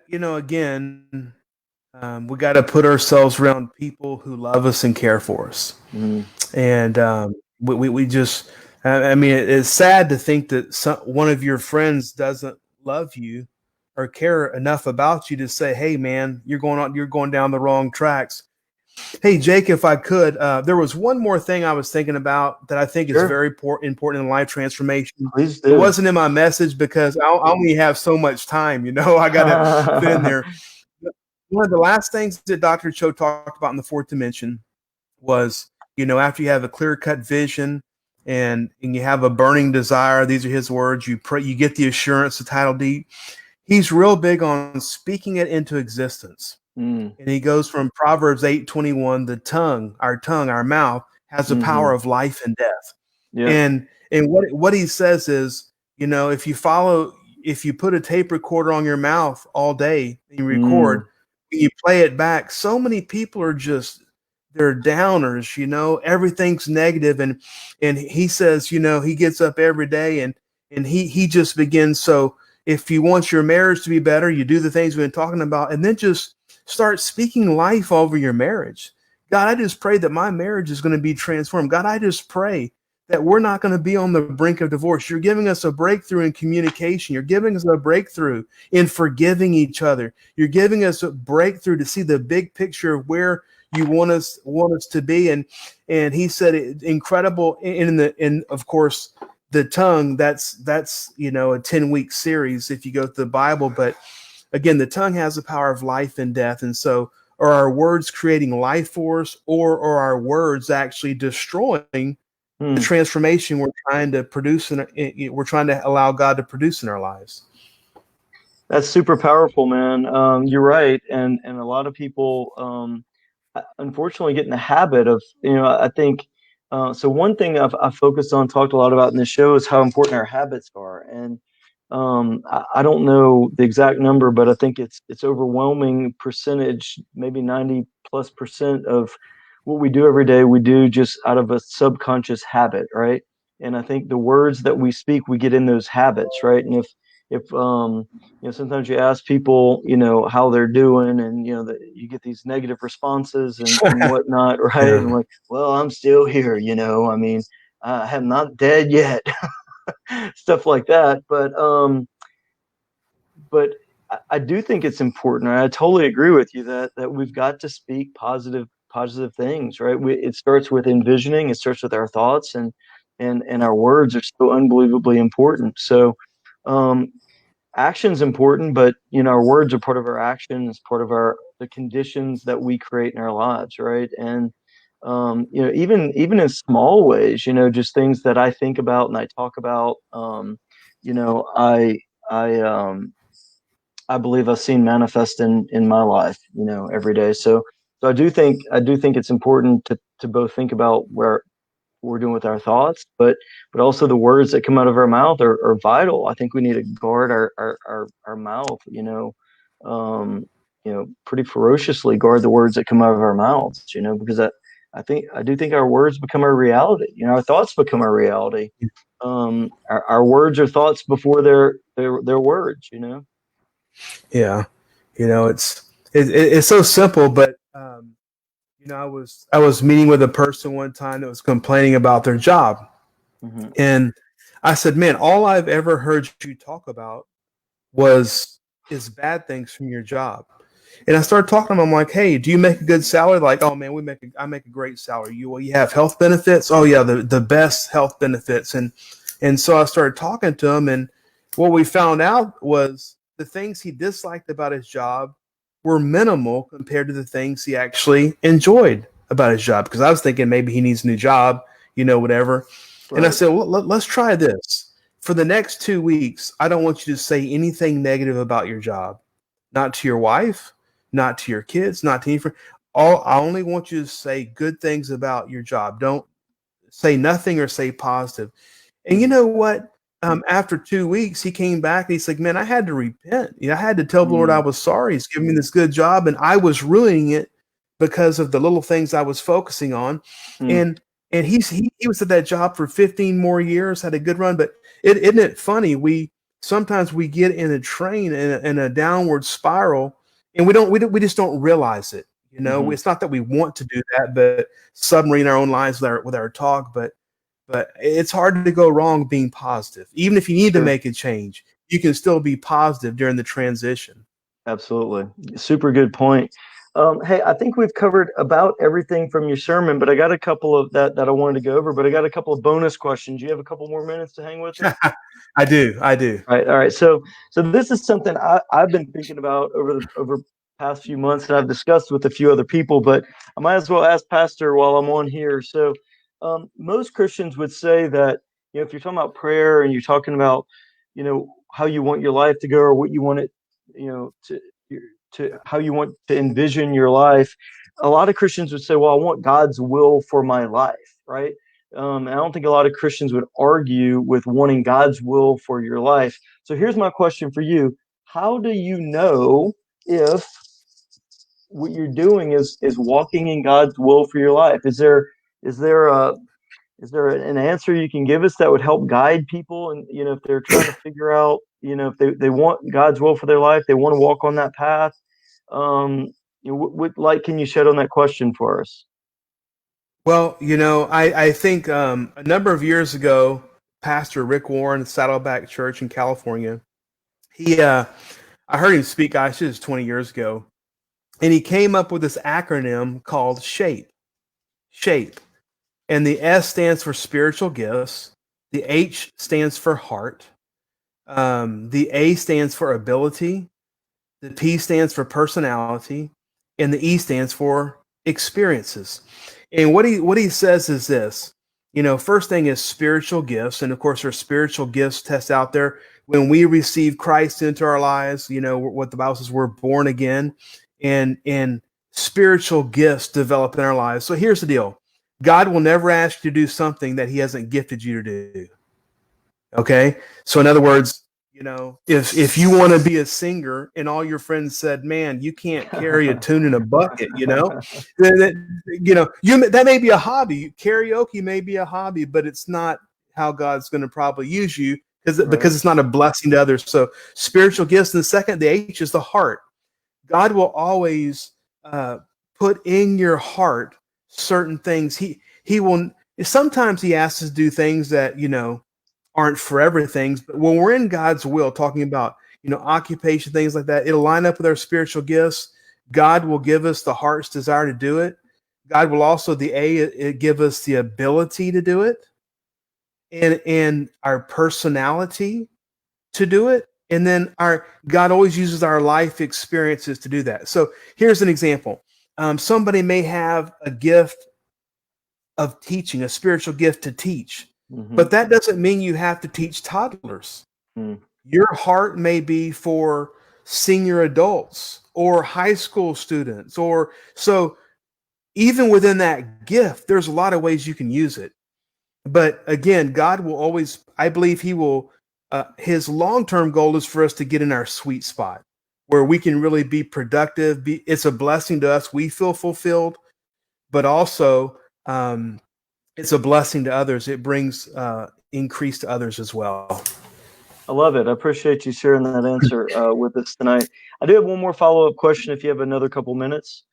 again, we got to put ourselves around people who love us and care for us. Mm-hmm. And we just, I mean, it's sad to think that one of your friends doesn't love you or care enough about you to say, hey man, you're going down the wrong tracks. Hey Jake, if I could, there was one more thing I was thinking about that I think is Sure. very important in life transformation. Please It do. wasn't in my message because I only have so much time, I got to fit in there. One of the last things that Dr. Cho talked about in the fourth dimension was, after you have a clear-cut vision and you have a burning desire, these are his words, you pray, you get the assurance, the title deed. He's real big on speaking it into existence. Mm. And he goes from Proverbs 8:21, the tongue, our mouth, has the power of life and death. Yeah. And what he says is, if you put a tape recorder on your mouth all day and you record, when you play it back, so many people are they're downers, everything's negative. And he says, he gets up every day and he just begins. So if you want your marriage to be better, you do the things we've been talking about, and then just start speaking life over your marriage. God, I just pray that my marriage is going to be transformed. God, I just pray that we're not going to be on the brink of divorce. You're giving us a breakthrough in communication. You're giving us a breakthrough in forgiving each other. You're giving us a breakthrough to see the big picture of where you want us to be. And he said incredible in of course the tongue, that's a 10-week series if you go through the Bible. But again, the tongue has the power of life and death. And so are our words creating life for us, or are our words actually destroying the transformation we're trying to produce we're trying to allow God to produce in our lives? That's super powerful, man. You're right. And a lot of people, unfortunately, get in the habit of, I think, so one thing I've focused on, talked a lot about in this show is how important our habits are. And I don't know the exact number, but I think it's overwhelming percentage, maybe 90+% of what we do every day, we do just out of a subconscious habit, right? And I think the words that we speak, we get in those habits, right? And if sometimes you ask people, how they're doing, and that you get these negative responses and whatnot, right? Yeah. And like, well, I'm still here, I mean, I am not dead yet. Stuff like that. But I do think it's important. I totally agree with you that we've got to speak positive things, right? It starts with envisioning. It starts with our thoughts, and our words are so unbelievably important. So, action's important, but our words are part of our action. It's part of the conditions that we create in our lives, right? And even in small ways, just things that I think about and I talk about. You know, I believe I've seen manifest in my life, every day. So I do think it's important to both think about where we're doing with our thoughts, but also the words that come out of our mouth are vital. I think we need to guard our mouth, pretty ferociously guard the words that come out of our mouths, because I do think our words become our reality. Our thoughts become our reality. Our words are thoughts before they're words. Yeah. It's so simple, but I was meeting with a person one time that was complaining about their job. Mm-hmm. And I said, man, all I've ever heard you talk about is bad things from your job. And I started talking to him. I'm like, hey, do you make a good salary? Like, oh man, I make a great salary. You have health benefits? Oh yeah, the best health benefits. And so I started talking to him, and what we found out was the things he disliked about his job were minimal compared to the things he actually enjoyed about his job. Because I was thinking maybe he needs a new job, whatever. Right. And I said, well, let's try this. For the next 2 weeks, I don't want you to say anything negative about your job. Not to your wife, not to your kids, not to any friend. I only want you to say good things about your job. Don't say nothing or say positive. And you know what? After 2 weeks, he came back and he's like, man, I had to repent. I had to tell the Lord I was sorry. He's giving me this good job, and I was ruining it because of the little things I was focusing on. And he was at that job for 15 more years, had a good run. But isn't it funny? Sometimes we get in a train in a downward spiral, and we just don't realize it. It's not that we want to do that, but submarine our own lives with our talk. But But it's hard to go wrong being positive. Even if you need to make a change, you can still be positive during the transition. Absolutely. Super good point. Hey, I think we've covered about everything from your sermon, but I got a couple of that I wanted to go over, but I got a couple of bonus questions. You have a couple more minutes to hang with me? I do. All right. So this is something I've been thinking about over past few months, and I've discussed with a few other people, but I might as well ask Pastor while I'm on here. So, most Christians would say that, if you're talking about prayer and you're talking about, how you want your life to go or what you want it, to how you want to envision your life, a lot of Christians would say, well, I want God's will for my life, right? And I don't think a lot of Christians would argue with wanting God's will for your life. So here's my question for you. How do you know if what you're doing is walking in God's will for your life? Is there an answer you can give us that would help guide people? And, if they're trying to figure out, if they want God's will for their life, they want to walk on that path. What light can you shed on that question for us? Well, I think a number of years ago, Pastor Rick Warren, Saddleback Church in California, I heard him speak, gosh, this is 20 years ago, and he came up with this acronym called SHAPE. SHAPE. And the S stands for spiritual gifts. The H stands for heart. The A stands for ability. The P stands for personality. And the E stands for experiences. And what he says is this, first thing is spiritual gifts. And of course, there's spiritual gifts tests out there. When we receive Christ into our lives, what the Bible says, we're born again, and spiritual gifts develop in our lives. So here's the deal. God will never ask you to do something that he hasn't gifted you to do. Okay. So in other words, if you want to be a singer and all your friends said, man, you can't carry a tune in a bucket, that may be a hobby. Karaoke may be a hobby, but it's not how God's going to probably use you because it's not a blessing to others. So spiritual gifts. And the second, the H is the heart. God will always put in your heart certain things. He will sometimes he asks us to do things that aren't forever things, but when we're in God's will, talking about occupation, things like that, it'll line up with our spiritual gifts. God will give us the heart's desire to do it. God will also, the A, it give us the ability to do it, and our personality to do it. And then God always uses our life experiences to do that. So here's an example. Somebody may have a gift of teaching, a spiritual gift to teach, but that doesn't mean you have to teach toddlers. Your heart may be for senior adults or high school students, so even within that gift, there's a lot of ways you can use it. But again, God will always, I believe he will, his long-term goal is for us to get in our sweet spot where we can really be productive. It's a blessing to us. We feel fulfilled, but also it's a blessing to others. It brings increase to others as well. I love it. I appreciate you sharing that answer with us tonight. I do have one more follow-up question if you have another couple minutes.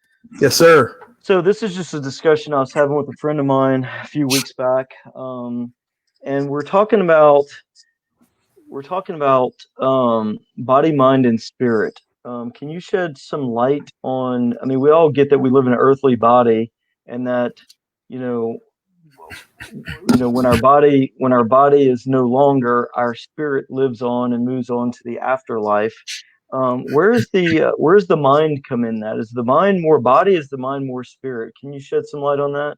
Yes, sir. So this is just a discussion I was having with a friend of mine a few weeks back. And we're talking about body, mind, and spirit. Can you shed some light on, we all get that we live in an earthly body and that, when our body is no longer, our spirit lives on and moves on to the afterlife. Where's the mind come in that? Is the mind more body? Is the mind more spirit? Can you shed some light on that?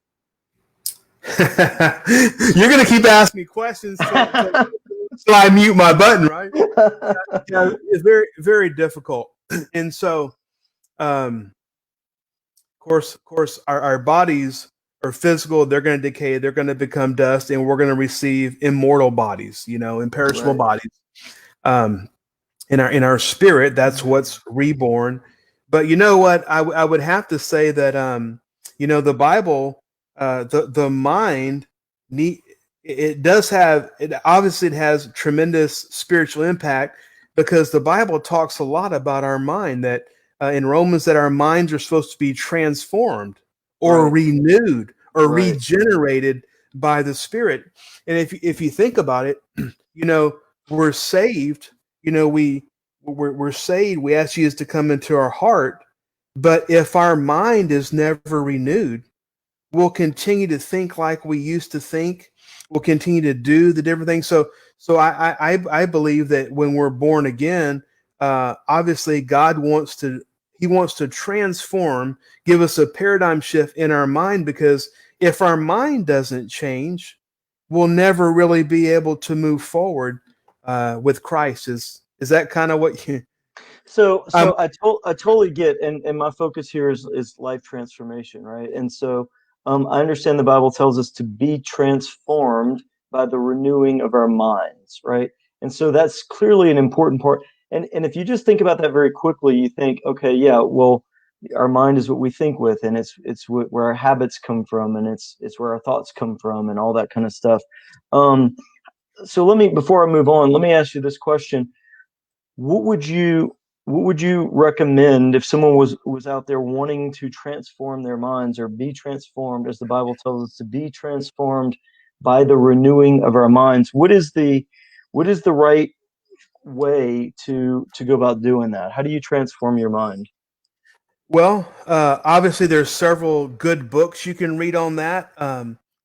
You're going to keep asking me questions so I mute my button, right? It's very, very difficult. And so, of course, our bodies are physical. They're going to decay. They're going to become dust, and we're going to receive immortal bodies, imperishable bodies. In our spirit, that's what's reborn. But you know what? I would have to say that, the Bible, the mind it has tremendous spiritual impact because the Bible talks a lot about our mind, that in Romans, that our minds are supposed to be transformed or renewed or regenerated by the Spirit. And if you think about it, we're saved. We're saved. We ask Jesus to come into our heart, but if our mind is never renewed, we'll continue to think like we used to think. We'll continue to do the different things. So I believe that when we're born again, obviously God wants to transform, give us a paradigm shift in our mind, because if our mind doesn't change, we'll never really be able to move forward with Christ. Is that kind of what you? So Um, I totally get, and my focus here is life transformation, right? And so I understand the Bible tells us to be transformed by the renewing of our minds, right? And so that's clearly an important part. And if you just think about that very quickly, you think, okay, yeah, well, our mind is what we think with, and it's where our habits come from, and it's where our thoughts come from, and all that kind of stuff. So before I move on, let me ask you this question. What would you recommend if someone was out there wanting to transform their minds or be transformed, as the Bible tells us to be transformed by the renewing of our minds? What is the right way to go about doing that? How do you transform your mind? Well, obviously, there's several good books you can read on that.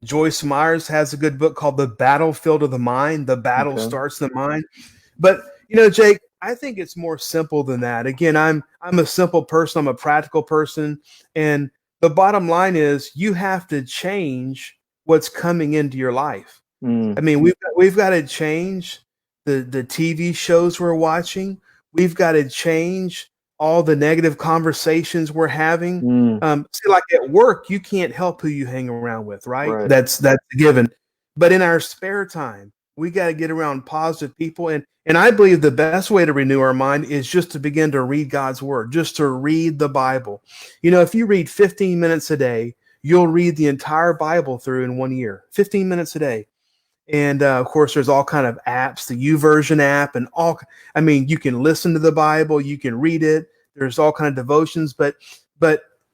Joyce Myers has a good book called The Battlefield of the Mind. The battle Okay. starts in the mind. But Jake, I think it's more simple than that. Again, I'm a simple person. I'm a practical person, and the bottom line is you have to change what's coming into your life. I Mm, mean, we've got to change the TV shows we're watching. We've got to change all the negative conversations we're having. mm, See, like at work, you can't help who you hang around with, right? right. That's a given. But in our spare time, we got to get around positive people. And I believe the best way to renew our mind is just to begin to read God's word, just to read the Bible. If you read 15 minutes a day, you'll read the entire Bible through in 1 year. 15 minutes a day. And of course, there's all kind of apps, the YouVersion app, and all. I mean, you can listen to the Bible, you can read it. There's all kind of devotions, but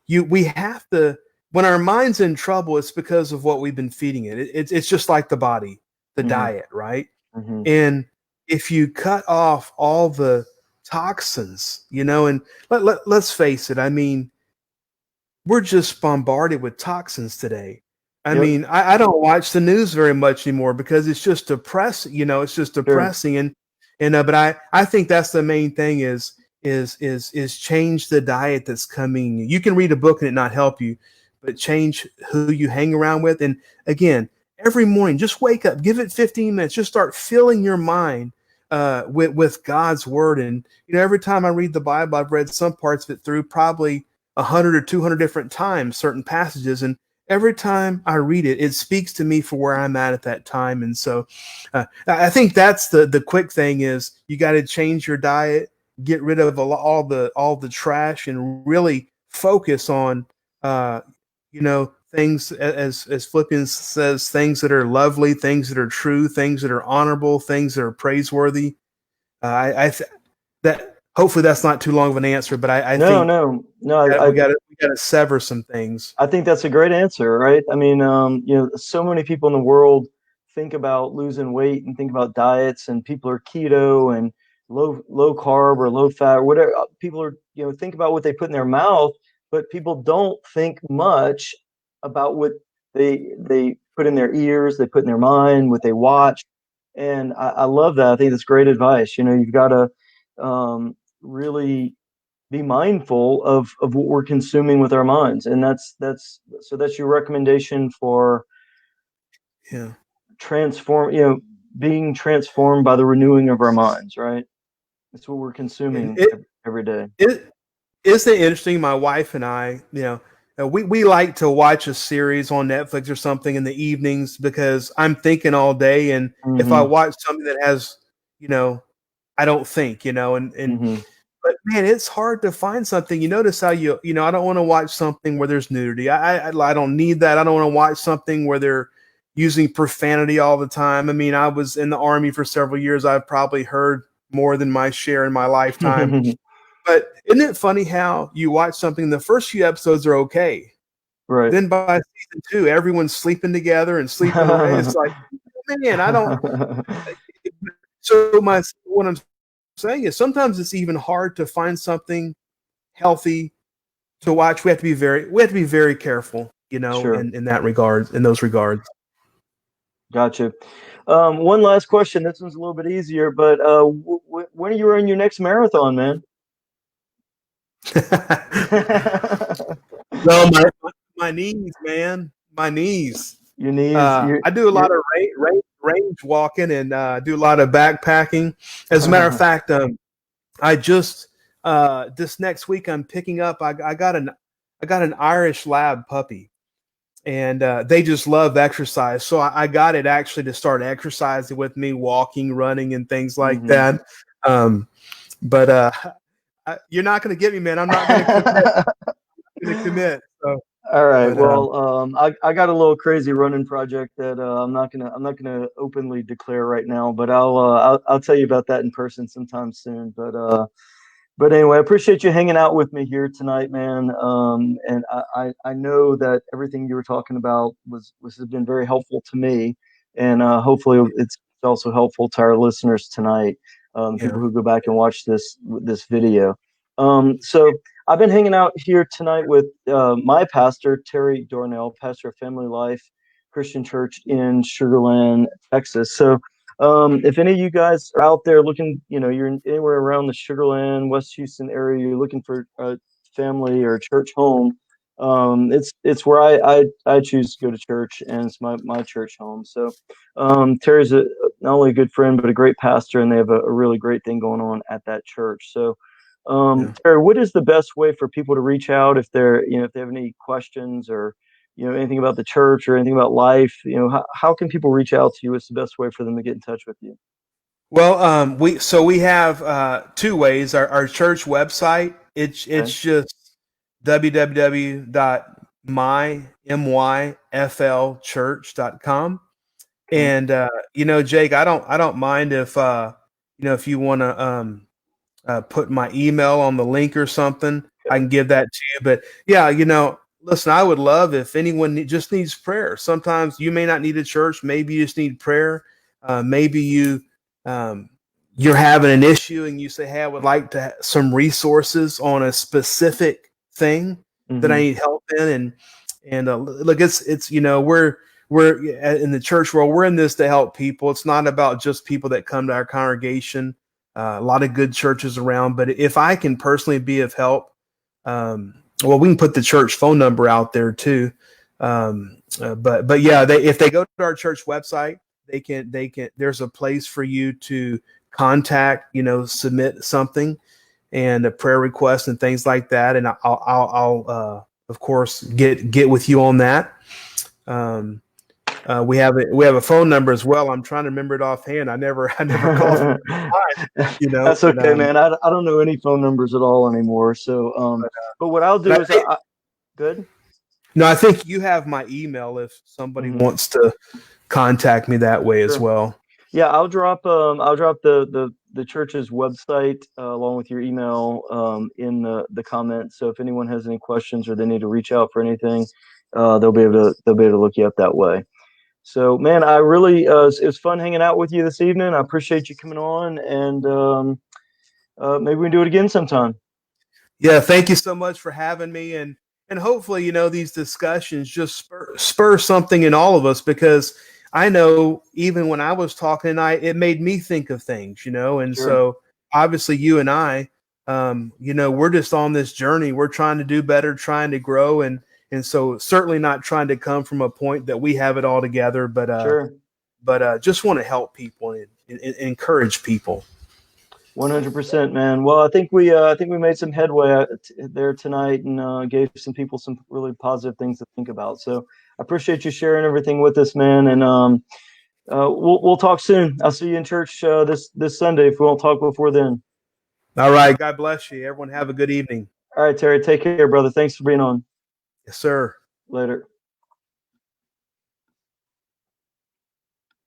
we have to. When our mind's in trouble, it's because of what we've been feeding it. It's just like the body, the Mm, diet, right? hmm. And if you cut off all the toxins, and let's face it, I mean, we're just bombarded with toxins today. I Yep. mean, I don't watch the news very much anymore because it's just depressing. It's just Sure. depressing, and but I think that's the main thing is change the diet that's coming. You can read a book and it not help you, but change who you hang around with. And again, every morning, just wake up, give it 15 minutes, just start filling your mind with God's word. And every time I read the Bible, I've read some parts of it through probably 100 or 200 different times, certain passages, and every time I read it, it speaks to me for where I'm at that time. And so I think that's the quick thing is you got to change your diet, get rid of all the trash, and really focus on things as Philippians says, things that are lovely, things that are true, things that are honorable, things that are praiseworthy. That hopefully that's not too long of an answer, but I No, think no, no. we got to sever some things. I think that's a great answer, right? I mean, so many people in the world think about losing weight and think about diets, and people are keto and low carb or low fat or whatever. People are, think about what they put in their mouth, but people don't think much about what they put in their ears, they put in their mind, what they watch. And I love that. I think that's great advice. You've got to really be mindful of what we're consuming with our minds, and that's your recommendation for Yeah. being transformed by the renewing of our minds, right? That's what we're And consuming every day. it isn't it interesting. My wife and I, we like to watch a series on Netflix or something in the evenings because I'm thinking all day, and if I Hmm. watch something that has, you know, I don't think, and Hmm. but man, it's hard to find something. You notice how I don't want to watch something where there's nudity. I don't need that. I don't want to watch something where they're using profanity all the time. I mean, I was in the army for several years. I've probably heard more than my share in my lifetime. But isn't it funny how you watch something, the first few episodes are okay, Right. Then by season 2, everyone's sleeping together and sleeping around. It's like, man, I don't. So what I'm saying is sometimes it's even hard to find something healthy to watch. We have to be very careful, Sure. in those regards. Gotcha. One last question. This one's a little bit easier, but when are you running your next marathon, man? Well, my knees, man, my knees. Your knees. I do a lot of range walking and do a lot of backpacking. As a matter of fact, I just this next week I'm picking up. I got an Irish Lab puppy, and they just love exercise. So I got it actually to start exercising with me, walking, running, and things like that. But you're not going to get me, man. I'm not going to commit. So. All right. Well, I got a little crazy running project that I'm not gonna openly declare right now, but I'll tell you about that in person sometime soon. But anyway, I appreciate you hanging out with me here tonight, man. And I know that everything you were talking about has been very helpful to me, and hopefully it's also helpful to our listeners tonight, people who go back and watch this video. So I've been hanging out here tonight with my pastor, Terry Darnell, pastor of Family Life Christian Church in Sugar Land, Texas. So if any of you guys are out there looking, you're anywhere around the Sugar Land, West Houston area, you're looking for a family or a church home, it's where I choose to go to church, and it's my church home. So Terry's not only a good friend, but a great pastor, and they have a really great thing going on at that church. So Terry, what is the best way for people to reach out if if they have any questions or anything about the church or anything about life? How can people reach out to you? What's the best way for them to get in touch with you? Well, we have 2 ways. Our church website, it's just www.myflchurch.com. And Jake, I don't mind if if you want to put my email on the link or something, I can give that to you. But yeah, listen, I would love if anyone just needs prayer. Sometimes you may not need a church. Maybe you just need prayer. Maybe you're having an issue and you say, hey, I would like to have some resources on a specific thing that I need help in. And look, it's we're in the church world. We're in this to help people. It's not about just people that come to our congregation. A lot of good churches around, but if I can personally be of help, well, we can put the church phone number out there too. But yeah, if they go to our church website, they can, there's a place for you to contact, submit something and a prayer request and things like that. And I'll of course get with you on that. We have a phone number as well. I'm trying to remember it offhand. I never called. That's okay, man. I don't know any phone numbers at all anymore. So, but what I'll do is, good. No, I think you have my email if somebody wants to contact me that way as well. Yeah, I'll drop the church's website along with your email in the comments. So if anyone has any questions or they need to reach out for anything, they'll be able to look you up that way. So, man, I really it was fun hanging out with you this evening. I appreciate you coming on, and maybe we can do it again sometime. Yeah, thank you so much for having me, and hopefully, these discussions just spur something in all of us, because I know even when I was talking tonight, it made me think of things, and so obviously you and I, we're just on this journey. We're trying to do better, trying to grow, and so certainly not trying to come from a point that we have it all together, but just want to help people and encourage people. 100%, man. Well, I think we made some headway there tonight and gave some people some really positive things to think about. So I appreciate you sharing everything with us, man. And we'll talk soon. I'll see you in church this Sunday if we won't talk before then. All right. God bless you. Everyone have a good evening. All right, Terry. Take care, brother. Thanks for being on. Yes, sir. Later.